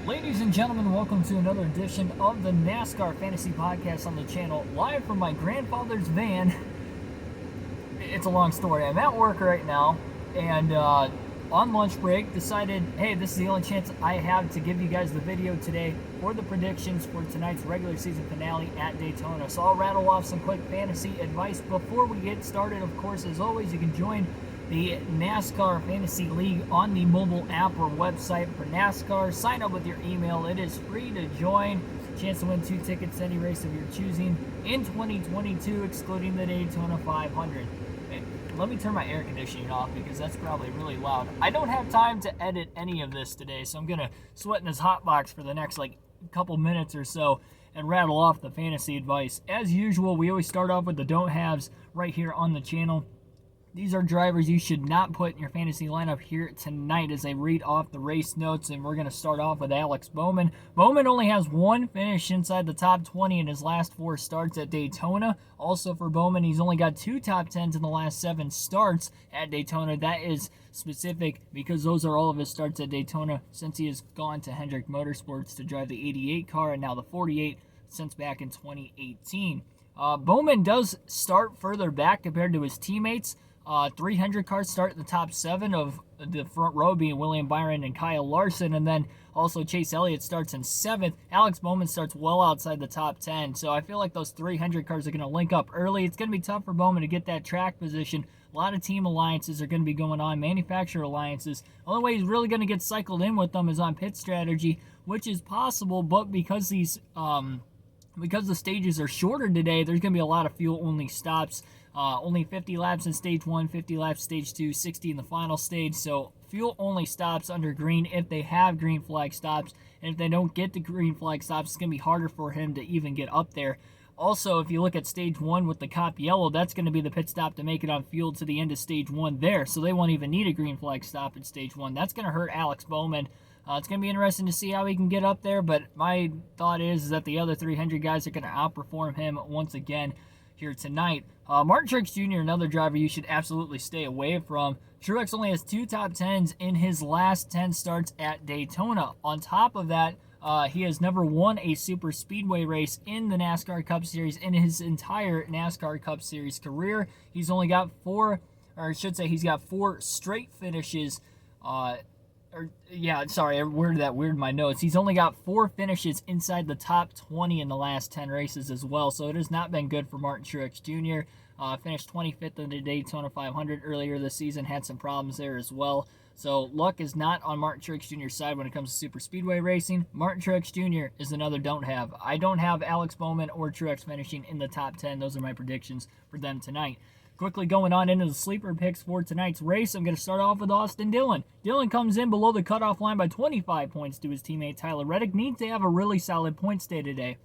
Ladies and gentlemen, welcome to another edition of the NASCAR Fantasy Podcast on the channel, live from my grandfather's van. It's a long story. I'm at work right now, and on lunch break, decided, hey, this is the only chance I have to give you guys the video today for the predictions for tonight's regular season finale at Daytona. So I'll rattle off some quick fantasy advice before we get started. Of course, as always, you can join the NASCAR Fantasy League on the mobile app or website for NASCAR. Sign up with your email. It is free to join. Chance to win 2 tickets to any race of your choosing in 2022, excluding the Daytona 500. Hey, let me turn my air conditioning off because that's probably really loud. I don't have time to edit any of this today, so I'm going to sweat in this hot box for the next couple minutes or so and rattle off the fantasy advice. As usual, we always start off with the don't haves right here on the channel. These are drivers you should not put in your fantasy lineup here tonight as I read off the race notes, and we're going to start off with Alex Bowman. Bowman only has one finish inside the top 20 in his last 4 starts at Daytona. Also for Bowman, he's only got 2 top 10s in the last 7 starts at Daytona. That is specific because those are all of his starts at Daytona since he has gone to Hendrick Motorsports to drive the 88 car and now the 48 since back in 2018. Bowman does start further back compared to his teammates. 300 cars start in the top 7 of the front row, being William Byron and Kyle Larson, and then also Chase Elliott starts in 7th. Alex Bowman starts well outside the top 10, so I feel like those 300 cars are going to link up early. It's going to be tough for Bowman to get that track position. A lot of team alliances are going to be going on, manufacturer alliances. The only way he's really going to get cycled in with them is on pit strategy, which is possible, but because the stages are shorter today, there's going to be a lot of fuel-only stops. Only 50 laps in stage 1, 50 laps stage 2, 60 in the final stage. So fuel-only stops under green if they have green flag stops. And if they don't get the green flag stops, it's going to be harder for him to even get up there. Also, if you look at stage 1 with the cop yellow, that's going to be the pit stop to make it on fuel to the end of stage 1 there. So they won't even need a green flag stop at stage 1. That's going to hurt Alex Bowman. It's going to be interesting to see how he can get up there, but my thought is that the other 300 guys are going to outperform him once again here tonight. Martin Truex Jr., another driver you should absolutely stay away from. Truex only has 2 top 10s in his last 10 starts at Daytona. On top of that, he has never won a super speedway race in the NASCAR Cup Series in his entire NASCAR Cup Series career. He's only got 4 straight finishes. I worded that weird in my notes. He's only got 4 finishes inside the top 20 in the last 10 races as well, so it has not been good for Martin Truex Jr. Finished 25th in the Daytona 500 earlier this season, had some problems there as well. So luck is not on Martin Truex Jr.'s side when it comes to super speedway racing. Martin Truex Jr. is another don't have. I don't have Alex Bowman or Truex finishing in the top 10. Those are my predictions for them tonight. Quickly going on into the sleeper picks for tonight's race, I'm going to start off with Austin Dillon. Dillon comes in below the cutoff line by 25 points to his teammate Tyler Reddick. Needs to have a really solid points day today.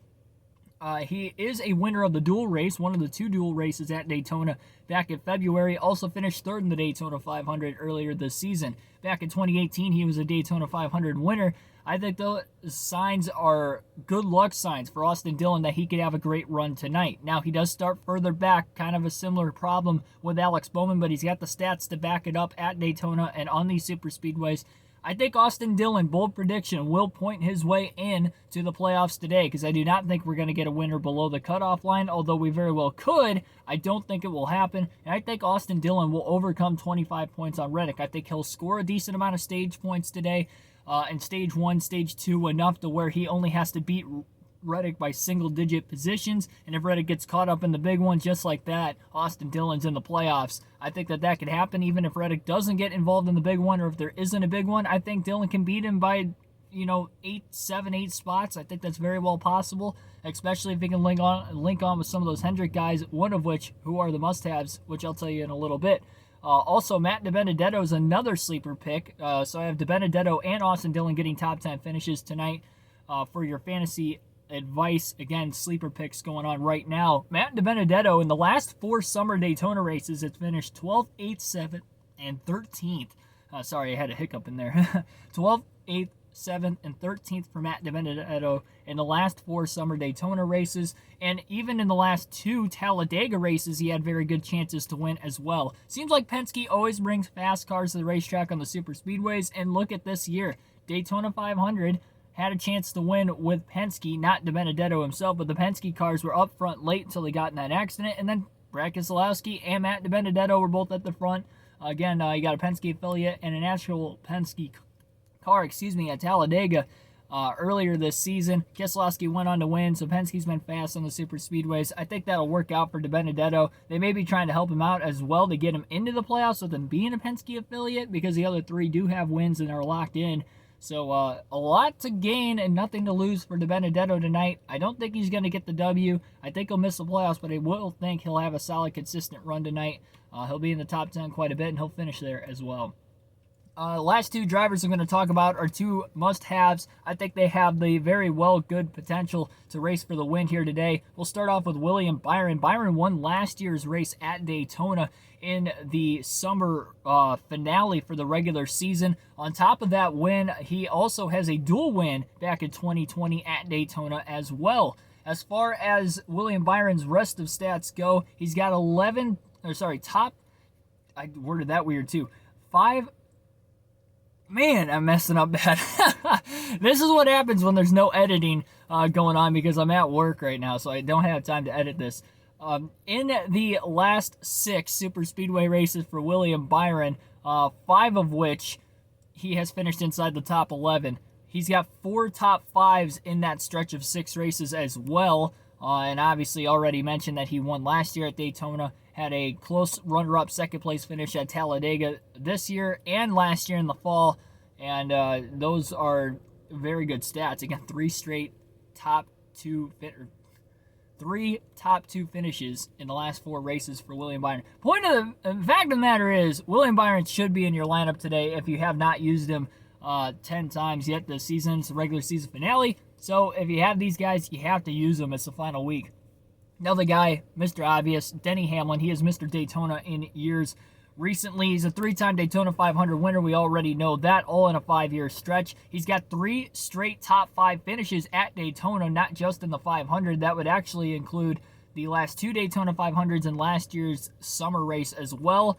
He is a winner of the dual race, one of the 2 dual races at Daytona back in February. Also finished 3rd in the Daytona 500 earlier this season. Back in 2018, he was a Daytona 500 winner. I think the signs are good luck signs for Austin Dillon that he could have a great run tonight. Now, he does start further back, kind of a similar problem with Alex Bowman, but he's got the stats to back it up at Daytona and on these super speedways. I think Austin Dillon, bold prediction, will point his way in to the playoffs today because I do not think we're going to get a winner below the cutoff line, although we very well could. I don't think it will happen, and I think Austin Dillon will overcome 25 points on Reddick. I think he'll score a decent amount of stage points today in stage 1, stage 2, enough to where he only has to beat Reddick by single-digit positions, and if Reddick gets caught up in the big one just like that, Austin Dillon's in the playoffs. I think that could happen even if Reddick doesn't get involved in the big one, or if there isn't a big one. I think Dillon can beat him by 8 spots. I think that's very well possible, especially if he can link on with some of those Hendrick guys, one of which who are the must-haves, which I'll tell you in a little bit. Also, Matt DiBenedetto is another sleeper pick. So I have DiBenedetto and Austin Dillon getting top 10 finishes tonight for your fantasy advice. Again, sleeper picks going on right now. Matt DiBenedetto, in the last 4 summer Daytona races, has finished 12th, 8th, 7th, and 13th. Sorry, I had a hiccup in there. 12th, 8th, 7th, and 13th for Matt DiBenedetto in the last 4 summer Daytona races. And even in the last 2 Talladega races, he had very good chances to win as well. Seems like Penske always brings fast cars to the racetrack on the super speedways. And look at this year. Daytona 500 had a chance to win with Penske, not DiBenedetto himself, but the Penske cars were up front late until they got in that accident, and then Brad Keselowski and Matt DiBenedetto were both at the front. Again, you got a Penske affiliate and an actual Penske car, at Talladega earlier this season. Keselowski went on to win, so Penske's been fast on the super speedways. I think that'll work out for DiBenedetto. They may be trying to help him out as well to get him into the playoffs with him being a Penske affiliate, because the other three do have wins and are locked in. So a lot to gain and nothing to lose for DiBenedetto tonight. I don't think he's going to get the W. I think he'll miss the playoffs, but I will think he'll have a solid, consistent run tonight. He'll be in the top 10 quite a bit, and he'll finish there as well. Last two drivers I'm going to talk about are two must-haves. I think they have the very good potential to race for the win here today. We'll start off with William Byron. Byron won last year's race at Daytona in the summer finale for the regular season. On top of that win, he also has a dual win back in 2020 at Daytona as well. As far as William Byron's rest of stats go, he's got I worded that weird too. Man, I'm messing up bad. This is what happens when there's no editing going on, because I'm at work right now, so I don't have time to edit this. In the last 6 super speedway races for William Byron, 5 of which he has finished inside the top 11. He's got 4 top 5s in that stretch of 6 races as well. And obviously already mentioned that he won last year at Daytona, had a close runner-up second place finish at Talladega this year and last year in the fall, and those are very good stats. Again, 3 top 2 finishes in the last 4 races for William Byron. The fact of the matter is, William Byron should be in your lineup today if you have not used him 10 times yet this season. It's the regular season finale, so if you have these guys, you have to use them. It's the final week. Another guy, Mr. Obvious, Denny Hamlin. He is Mr. Daytona in years recently. He's a 3-time Daytona 500 winner. We already know that, all in a 5-year stretch. He's got 3 straight top 5 finishes at Daytona, not just in the 500. That would actually include the last 2 Daytona 500s and last year's summer race as well.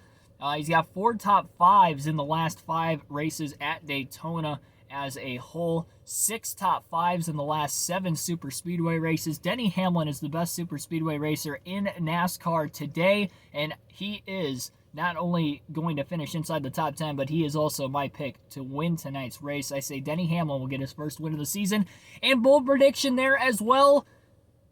He's got 4 top 5s in the last 5 races at Daytona as a whole. 6 top 5s in the last 7 super speedway races. Denny Hamlin is the best super speedway racer in NASCAR today, and he is not only going to finish inside the top 10, but he is also my pick to win tonight's race. I say Denny Hamlin will get his first win of the season. And bold prediction there as well.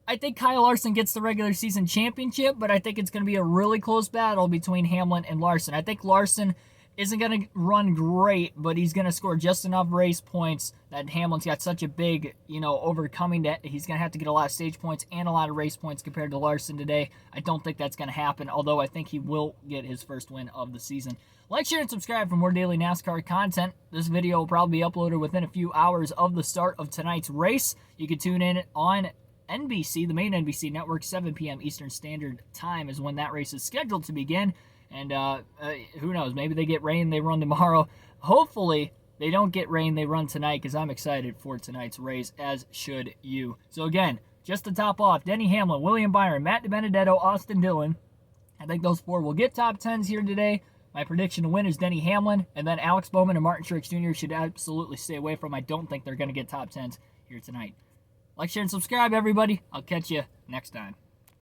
I think Kyle Larson gets the regular season championship, but I think it's going to be a really close battle between Hamlin and Larson. I think Larson isn't going to run great, but he's going to score just enough race points that Hamlin's got such a big, overcoming that he's going to have to get a lot of stage points and a lot of race points compared to Larson today. I don't think that's going to happen, although I think he will get his first win of the season. Like, share, and subscribe for more daily NASCAR content. This video will probably be uploaded within a few hours of the start of tonight's race. You can tune in on NBC, the main NBC network, 7 p.m. Eastern Standard Time is when that race is scheduled to begin. And who knows, maybe they get rain, they run tomorrow. Hopefully, they don't get rain, they run tonight, because I'm excited for tonight's race, as should you. So again, just to top off, Denny Hamlin, William Byron, Matt DiBenedetto, Austin Dillon. I think those 4 will get top 10s here today. My prediction to win is Denny Hamlin, and then Alex Bowman and Martin Truex Jr. should absolutely stay away from. I don't think they're going to get top 10s here tonight. Like, share, and subscribe, everybody. I'll catch you next time.